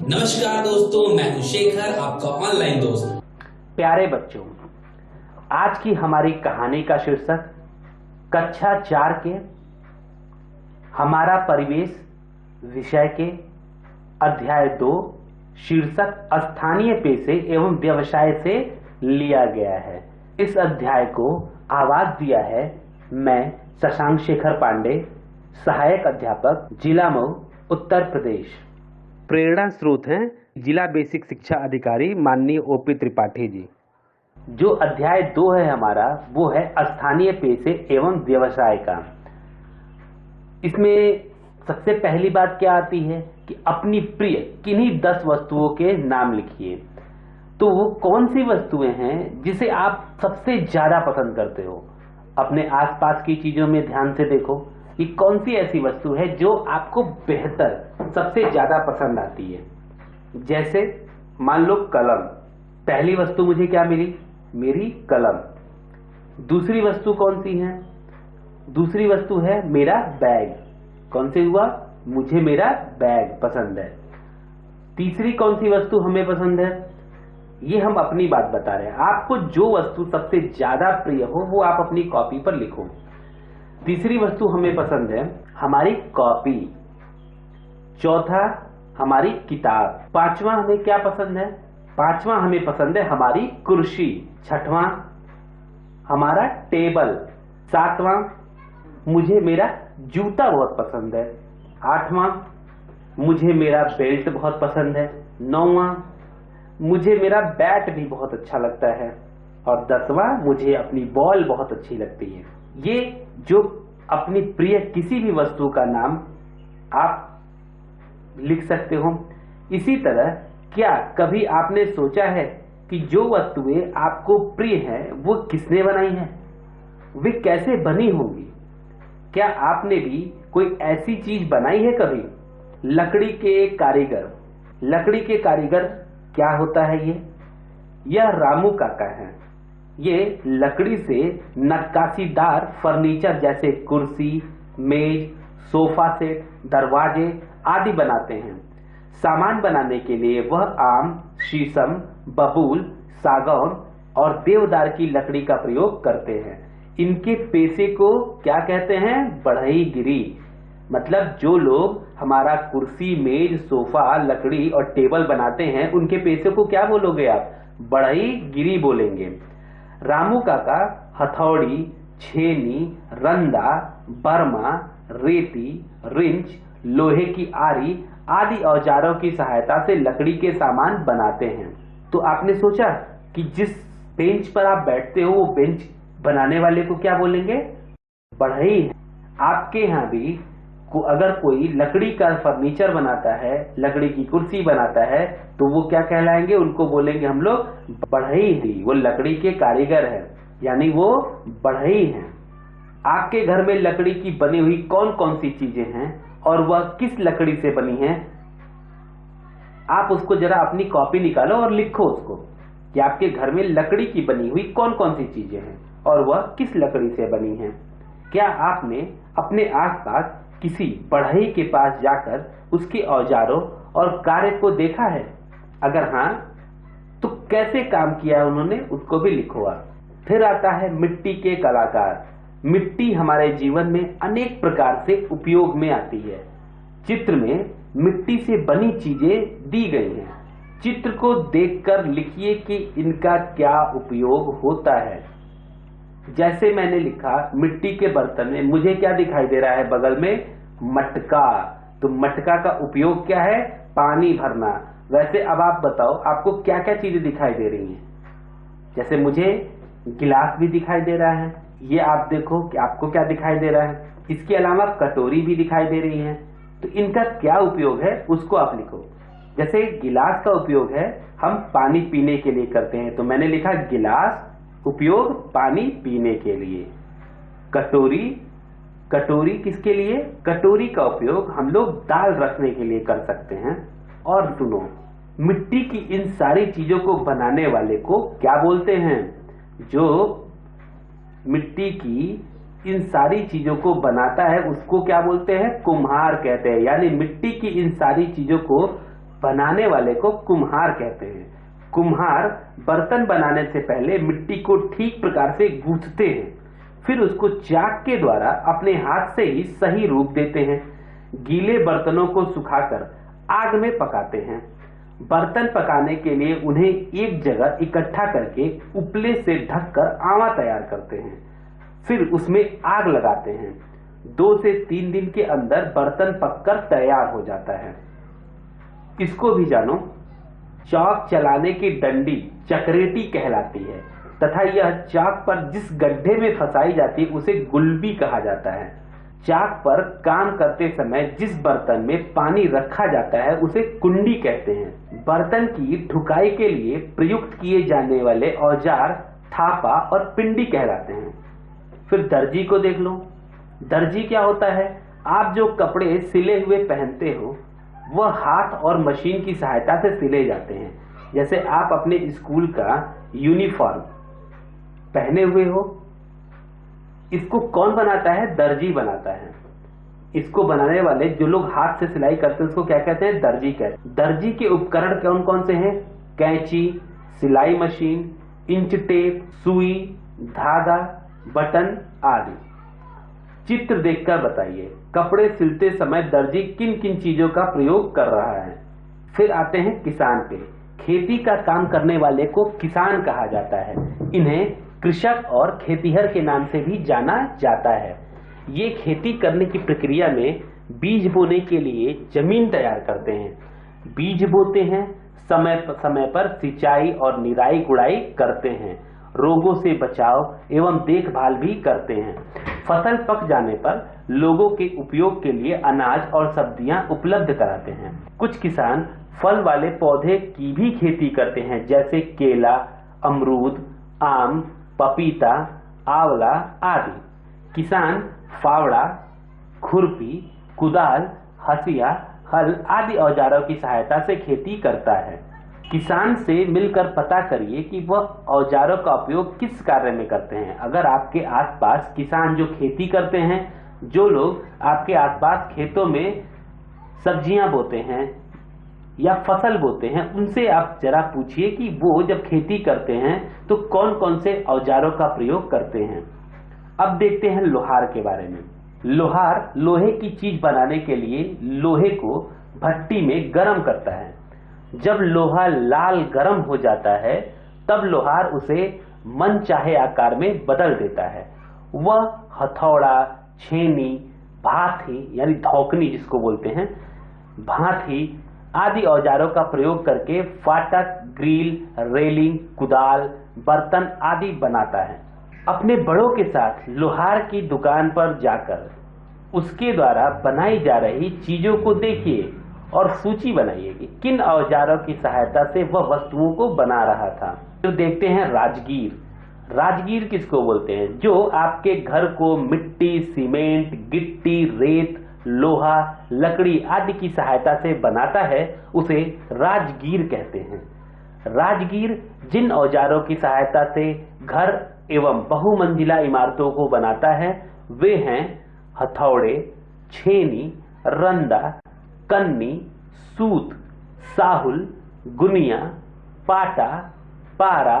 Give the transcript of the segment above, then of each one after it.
नमस्कार दोस्तों, मैं हूं शेखर, आपका ऑनलाइन दोस्त। प्यारे बच्चों, आज की हमारी कहानी का शीर्षक कक्षा 4 के हमारा परिवेश विषय के अध्याय 2 शीर्षक स्थानीय पेशे एवं व्यवसाय से लिया गया है। इस अध्याय को आवाज दिया है मैं शशांक शेखर पांडे, सहायक अध्यापक, जिला मऊ, उत्तर प्रदेश। प्रेरणा स्रोत हैं जिला बेसिक शिक्षा अधिकारी माननीय ओपी त्रिपाठी जी। जो अध्याय 2 है हमारा, वो है स्थानीय पेशे एवं व्यवसाय का। इसमें सबसे पहली बात क्या आती है कि अपनी प्रिय किन्हीं 10 वस्तुओं के नाम लिखिए। तो वो कौन सी वस्तुएं हैं जिसे आप सबसे ज्यादा पसंद करते हो। अपने आसपास की चीजों में ध्यान से देखो कि कौन सी ऐसी वस्तु है जो आपको बेहतर सबसे ज्यादा पसंद आती है। जैसे मान लो कलम, पहली वस्तु मुझे क्या मिली? मेरी कलम। दूसरी वस्तु कौन सी है? दूसरी वस्तु है मेरा बैग। कौन से हुआ? मुझे मेरा बैग पसंद है। तीसरी कौन सी वस्तु हमें पसंद है? ये हम अपनी बात बता रहे हैं। आपको जो वस्तु सबसे ज्यादा प्रिय हो वो आप अपनी कॉपी पर लिखो। तीसरी वस्तु हमें पसंद है हमारी कॉपी। चौथा हमारी किताब। पांचवा हमें क्या पसंद है? पांचवा हमें पसंद है हमारी कुर्सी। छठवां हमारा टेबल। सातवां मुझे मेरा जूता बहुत पसंद है। आठवां मुझे मेरा बेल्ट बहुत पसंद है। नौवां मुझे मेरा बैट भी बहुत अच्छा लगता है। और 10वां मुझे अपनी बॉल बहुत अच्छी लगती है। ये जो अपनी प्रिय किसी भी वस्तु का नाम आप लिख सकते हो। इसी तरह क्या कभी आपने सोचा है कि जो वस्तुएं आपको प्रिय हैं वो किसने बनाई हैं? वे कैसे बनी होंगी? क्या आपने भी कोई ऐसी चीज बनाई है कभी? लकड़ी के कारीगर। लकड़ी के कारीगर क्या होता है? यह रामू काका है। ये लकड़ी से नक्काशीदार फर्नीचर जैसे कुर्सी, मेज, सोफा सेट, दरवाजे आदि बनाते हैं। सामान बनाने के लिए वह आम, शीशम, बबूल, सागौन और देवदार की लकड़ी का प्रयोग करते हैं। इनके पेशे को क्या कहते हैं? बढ़ईगिरी। मतलब जो लोग हमारा कुर्सी, मेज, सोफा, लकड़ी और टेबल बनाते हैं उनके पेशे को क्या बोलोगे आप? बढ़ईगिरी बोलेंगे। रामू काका हथौड़ी, छेनी, रंदा, बर्मा, रेती, रिंच, लोहे की आरी आदि औजारों की सहायता से लकड़ी के सामान बनाते हैं। तो आपने सोचा कि जिस बेंच पर आप बैठते हो वो बेंच बनाने वाले को क्या बोलेंगे? बढ़ई। आपके यहाँ भी अगर कोई लकड़ी का फर्नीचर बनाता है, लकड़ी की कुर्सी बनाता है, तो वो क्या कहलाएंगे? उनको बोलेंगे हम लोग बढ़ई। वो लकड़ी के कारीगर है, यानी वो बढ़ई हैं। आपके घर में लकड़ी की बनी हुई कौन कौन सी चीजें हैं और वह किस लकड़ी से बनी है? आप उसको जरा अपनी कॉपी निकालो और लिखो उसको कि आपके घर में लकड़ी की बनी हुई कौन कौन सी चीजें हैं और वह किस लकड़ी से बनी है। क्या आपने अपने आसपास किसी बढ़ई के पास जाकर उसके औजारों और कार्य को देखा है? अगर हाँ, तो कैसे काम किया है उन्होंने, उसको भी लिखो आप। फिर आता है मिट्टी के कलाकार। मिट्टी हमारे जीवन में अनेक प्रकार से उपयोग में आती है। चित्र में मिट्टी से बनी चीजें दी गई हैं। चित्र को देखकर लिखिए कि इनका क्या उपयोग होता है। जैसे मैंने लिखा मिट्टी के बर्तन में, मुझे क्या दिखाई दे रहा है बगल में? मटका। तो मटका का उपयोग क्या है? पानी भरना। वैसे अब आप बताओ आपको क्या क्या चीजें दिखाई दे रही हैं? जैसे मुझे गिलास भी दिखाई दे रहा है। ये आप देखो कि आपको क्या दिखाई दे रहा है। इसके अलावा कटोरी भी दिखाई दे रही है। तो इनका क्या उपयोग है उसको आप लिखो। जैसे गिलास का उपयोग है हम पानी पीने के लिए करते हैं, तो मैंने लिखा गिलास उपयोग पानी पीने के लिए। कटोरी, कटोरी किसके लिए? कटोरी का उपयोग हम लोग दाल रखने के लिए कर सकते हैं। और सुनो, मिट्टी की इन सारी चीजों को बनाने वाले को क्या बोलते हैं? जो मिट्टी की इन सारी चीजों को बनाता है उसको क्या बोलते हैं? कुम्हार कहते हैं। यानी मिट्टी की इन सारी चीजों को बनाने वाले को कुम्हार कहते हैं। कुम्हार बर्तन बनाने से पहले मिट्टी को ठीक प्रकार से गूंथते हैं, फिर उसको चाक के द्वारा अपने हाथ से ही सही रूप देते हैं। गीले बर्तनों को सुखाकर आग में पकाते हैं। बर्तन पकाने के लिए उन्हें एक जगह इकट्ठा करके उपले से ढककर आवा तैयार करते हैं, फिर उसमें आग लगाते हैं। 2 से 3 दिन के अंदर बर्तन पककर तैयार हो जाता है। इसको भी जानो, चाक चलाने की डंडी चक्रेटी कहलाती है तथा यह चाक पर जिस गड्ढे में फंसाई जाती है उसे गुलबी कहा जाता है। चाक पर काम करते समय जिस बर्तन में पानी रखा जाता है उसे कुंडी कहते हैं। बर्तन की ढुकाई के लिए प्रयुक्त किए जाने वाले औजार थापा और पिंडी कहलाते हैं। फिर दर्जी को देख लो। दर्जी क्या होता है? आप जो कपड़े सिले हुए पहनते हो वह हाथ और मशीन की सहायता से सिले जाते हैं। जैसे आप अपने स्कूल का यूनिफॉर्म पहने हुए हो, इसको कौन बनाता है? दर्जी बनाता है। इसको बनाने वाले जो लोग हाथ से सिलाई करते हैं उसको क्या कहते हैं? दर्जी कहते हैं। दर्जी के उपकरण कौन कौन से हैं? कैंची, सिलाई मशीन, इंच टेप, सुई, धागा, बटन आदि। चित्र देखकर बताइए कपड़े सिलते समय दर्जी किन किन चीजों का प्रयोग कर रहा है। फिर आते हैं किसान पे। खेती का काम करने वाले को किसान कहा जाता है। इन्हें कृषक और खेतीहर के नाम से भी जाना जाता है। ये खेती करने की प्रक्रिया में बीज बोने के लिए जमीन तैयार करते हैं, बीज बोते हैं, समय समय पर सिंचाई और निराई गुड़ाई करते हैं, रोगों से बचाव एवं देखभाल भी करते हैं। फसल पक जाने पर लोगों के उपयोग के लिए अनाज और सब्जियां उपलब्ध कराते हैं। कुछ किसान फल वाले पौधे की भी खेती करते हैं, जैसे केला, अमरूद, आम, पपीता, आंवला आदि। किसान फावड़ा, खुरपी, कुदाल, हसिया, हल आदि औजारों की सहायता से खेती करता है। किसान से मिलकर पता करिए कि वह औजारों का उपयोग किस कार्य में करते हैं। अगर आपके आसपास किसान जो खेती करते हैं, जो लोग आपके आसपास खेतों में सब्जियां बोते हैं या फसल बोते हैं, उनसे आप जरा पूछिए कि वो जब खेती करते हैं तो कौन कौन से औजारों का प्रयोग करते हैं। अब देखते हैं लोहार के बारे में। लोहार लोहे की चीज बनाने के लिए लोहे को भट्टी में गर्म करता है। जब लोहा लाल गर्म हो जाता है तब लोहार उसे मन चाहे आकार में बदल देता है। वह हथौड़ा, छेनी, भाथी यानी धौकनी जिसको बोलते हैं, भाथी आदि औजारों का प्रयोग करके फाटक, ग्रिल, रेलिंग, कुदाल, बर्तन आदि बनाता है। अपने बड़ों के साथ लोहार की दुकान पर जाकर उसके द्वारा बनाई जा रही चीजों को देखिए और सूची बनाइए कि किन औजारों की सहायता से वह वस्तुओं को बना रहा था। तो देखते हैं राजगीर। राजगीर किसको बोलते हैं? जो आपके घर को मिट्टी, सीमेंट, गिट्टी, रेत, लोहा, लकड़ी आदि की सहायता से बनाता है उसे राजगीर कहते हैं। राजगीर जिन औजारों की सहायता से घर एवं बहुमंजिला इमारतों को बनाता है वे हैं हथौड़े, छेनी, रंदा, कन्नी, सूत, साहुल, गुनिया, पाटा, पारा,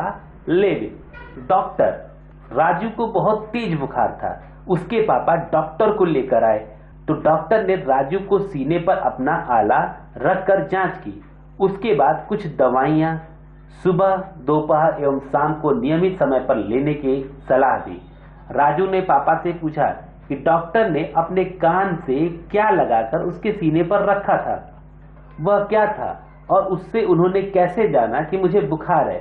लेवी। डॉक्टर राजू को बहुत तेज बुखार था। उसके पापा डॉक्टर को लेकर आए तो डॉक्टर ने राजू को सीने पर अपना आला रखकर जांच की। उसके बाद कुछ दवाइयां सुबह, दोपहर एवं शाम को नियमित समय पर लेने की सलाह दी। राजू ने पापा से पूछा कि डॉक्टर ने अपने कान से क्या लगाकर उसके सीने पर रखा था, वह क्या था और उससे उन्होंने कैसे जाना कि मुझे बुखार है।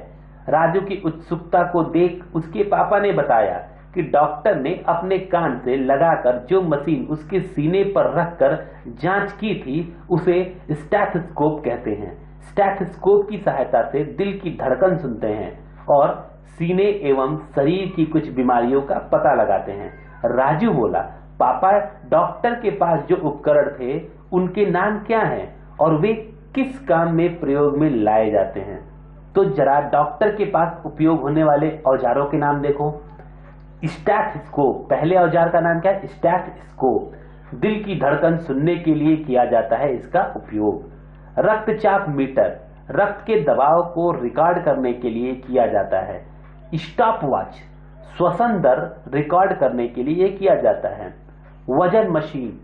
राजू की उत्सुकता को देख उसके पापा ने बताया कि डॉक्टर ने अपने कान से लगाकर जो मशीन उसके सीने पर रखकर जांच की थी उसे स्टेथोस्कोप कहते हैं। स्टेथोस्कोप की सहायता से दिल की धड़कन सुनते हैं और सीने एवं शरीर की कुछ बीमारियों का पता लगाते हैं। राजू बोला, पापा डॉक्टर के पास जो उपकरण थे उनके नाम क्या हैं और वे किस काम में प्रयोग में लाए जाते हैं। तो जरा डॉक्टर के पास उपयोग होने वाले औजारों के नाम देखो। स्टेथोस्कोप, पहले औजार का नाम क्या है? स्टेथोस्कोप। दिल की धड़कन सुनने के लिए किया जाता है इसका उपयोग। रक्तचाप मीटर रक्त के दबाव को रिकॉर्ड करने के लिए किया जाता है। स्टॉपवॉच श्वसन दर रिकॉर्ड करने के लिए किया जाता है। वजन मशीन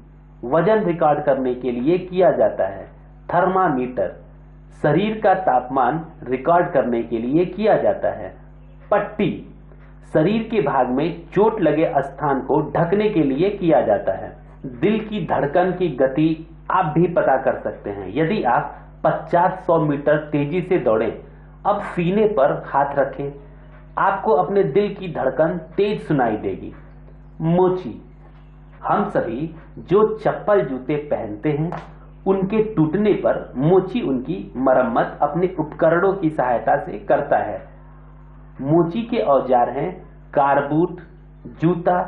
वजन रिकॉर्ड करने के लिए किया जाता है। थर्मामीटर शरीर का तापमान रिकॉर्ड करने के लिए किया जाता है। पट्टी शरीर के भाग में चोट लगे स्थान को ढकने के लिए किया जाता है। दिल की धड़कन की गति आप भी पता कर सकते हैं। यदि आप 50-100 मीटर तेजी से दौड़ें, अब सीने पर हाथ रखें, आपको अपने दिल की धड़कन तेज सुनाई देगी। मोची हम सभी जो चप्पल जूते पहनते हैं, उनके टूटने पर मोची उनकी मरम्मत अपने उपकरणों की सहायता से करता है। मोची के औजार हैं कारबूट, जूता,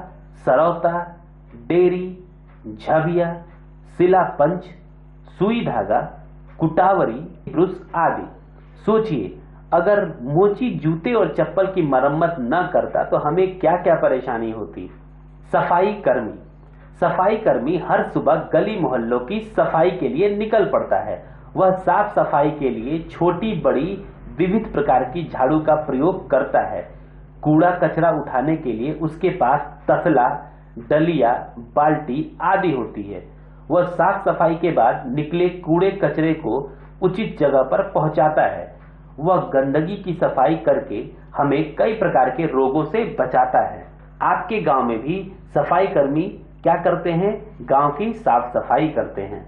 सरौता, डेरी, झबिया, सिला पंच, सुई धागा, कुटावरी, ब्रुश आदि। सोचिए, अगर मोची जूते और चप्पल की मरम्मत न करता तो हमें क्या क्या परेशानी होती। सफाई कर्मी हर सुबह गली मोहल्लों की सफाई के लिए निकल पड़ता है। वह साफ सफाई के लिए छोटी बड़ी विविध प्रकार की झाड़ू का प्रयोग करता है। कूड़ा कचरा उठाने के लिए उसके पास तसला, डलिया, बाल्टी आदि होती है। वह साफ सफाई के बाद निकले कूड़े कचरे को उचित जगह पर पहुंचाता है। वह गंदगी की सफाई करके हमें कई प्रकार के रोगों से बचाता है। आपके गांव में भी सफाई कर्मी क्या करते हैं? गांव की साफ सफाई करते हैं।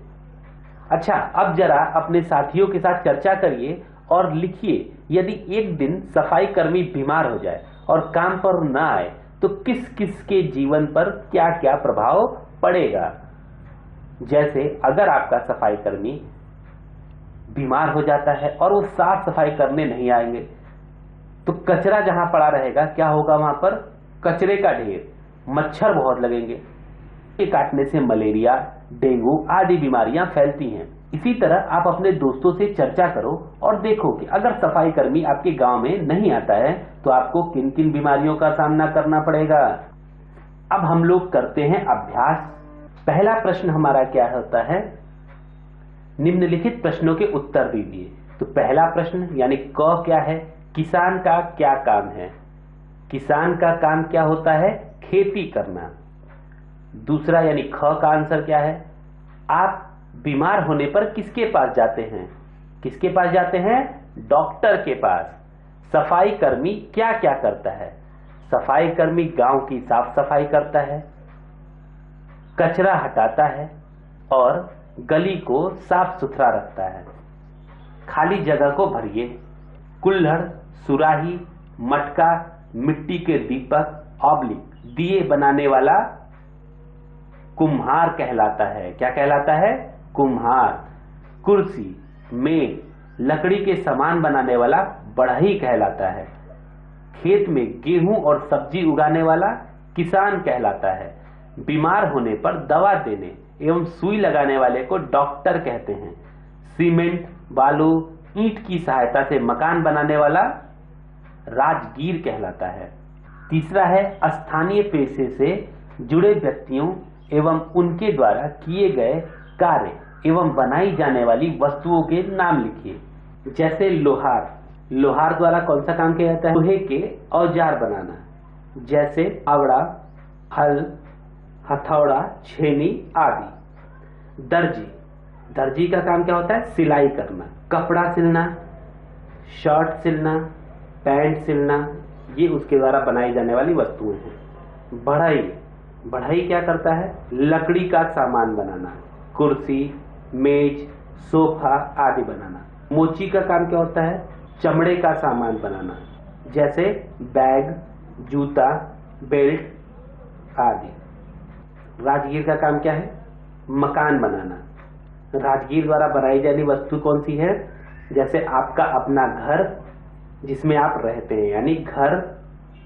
अच्छा, अब जरा अपने साथियों के साथ चर्चा करिए और लिखिए, यदि एक दिन सफाई कर्मी बीमार हो जाए और काम पर न आए तो किस किस के जीवन पर क्या क्या प्रभाव पड़ेगा। जैसे अगर आपका सफाई कर्मी बीमार हो जाता है और वो साफ सफाई करने नहीं आएंगे तो कचरा जहां पड़ा रहेगा, क्या होगा? वहां पर कचरे का ढेर, मच्छर बहुत लगेंगे। ये काटने से मलेरिया, डेंगू आदि बीमारियां फैलती हैं। इसी तरह आप अपने दोस्तों से चर्चा करो और देखो कि अगर सफाई कर्मी आपके गांव में नहीं आता है तो आपको किन किन बीमारियों का सामना करना पड़ेगा। अब हम लोग करते हैं अभ्यास। पहला प्रश्न हमारा क्या होता है? निम्नलिखित प्रश्नों के उत्तर दीजिए। तो पहला प्रश्न यानी क क्या है? किसान का क्या काम है? किसान का काम क्या होता है? खेती करना। दूसरा यानी ख का आंसर क्या है? आप बीमार होने पर किसके पास जाते हैं? किसके पास जाते हैं? डॉक्टर के पास। सफाई कर्मी क्या क्या करता है? सफाई कर्मी गांव की साफ सफाई करता है, कचरा हटाता है और गली को साफ सुथरा रखता है। खाली जगह को भरिए। कुल्हड़, सुराही, मटका, मिट्टी के दीपक, दिए बनाने वाला कुम्हार कहलाता है। क्या कहलाता है? कुम्हार। कुर्सी, मेज, लकड़ी के सामान बनाने वाला बढ़ई कहलाता है। खेत में गेहूं और सब्जी उगाने वाला किसान कहलाता है। बीमार होने पर दवा देने एवं सुई लगाने वाले को डॉक्टर कहते हैं। सीमेंट, बालू, ईंट की सहायता से मकान बनाने वाला राजगीर कहलाता है। तीसरा है स्थानीय पेशे से जुड़े व्यक्तियों एवं उनके द्वारा किए गए कार्य एवं बनाई जाने वाली वस्तुओं के नाम लिखिए। जैसे लोहार द्वारा कौन सा काम किया जाता है? लोहे के औजार बनाना, जैसे फावड़ा, हल, हथौड़ा, छेनी आदि। दर्जी का काम क्या होता है? सिलाई करना, कपड़ा सिलना, शर्ट सिलना, पैंट सिलना, ये उसके द्वारा बनाई जाने वाली वस्तुएं हैं। बढ़ई क्या करता है? लकड़ी का सामान बनाना, कुर्सी, मेज, सोफा आदि बनाना। मोची का काम क्या होता है? चमड़े का सामान बनाना, जैसे बैग, जूता, बेल्ट आदि। राजगीर का काम क्या है? मकान बनाना। राजगीर द्वारा बनाई जाने वाली वस्तु कौन सी है? जैसे आपका अपना घर जिसमें आप रहते हैं, यानी घर,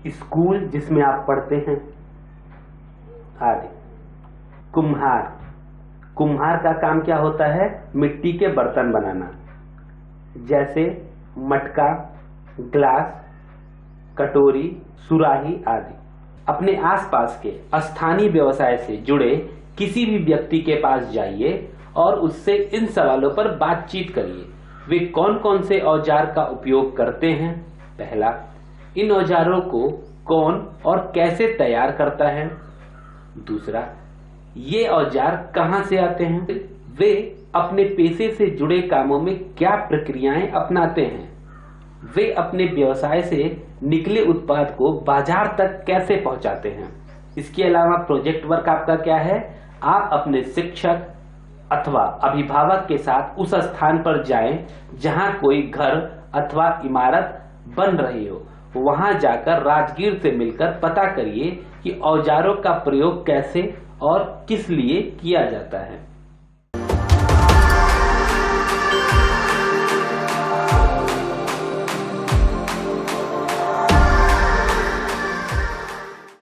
स्कूल जिसमें आप पढ़ते हैं आदि। कुम्हार का काम क्या होता है? मिट्टी के बर्तन बनाना, जैसे मटका, ग्लास, कटोरी, सुराही आदि। अपने आसपास के स्थानीय व्यवसाय से जुड़े किसी भी व्यक्ति के पास जाइए और उससे इन सवालों पर बातचीत करिए। वे कौन कौन से औजार का उपयोग करते हैं? पहला, इन औजारों को कौन और कैसे तैयार करता है? दूसरा, ये औजार कहां से आते हैं? वे अपने पेशे से जुड़े कामों में क्या प्रक्रियाएं अपनाते हैं? वे अपने व्यवसाय से निकले उत्पाद को बाजार तक कैसे पहुंचाते हैं? इसके अलावा प्रोजेक्ट वर्क आपका क्या है? आप अपने शिक्षक अथवा अभिभावक के साथ उस स्थान पर जाएं जहां कोई घर अथवा इमारत बन रही हो। वहां जाकर राजगीर से मिलकर पता करिए कि औजारों का प्रयोग कैसे और किस लिए किया जाता है।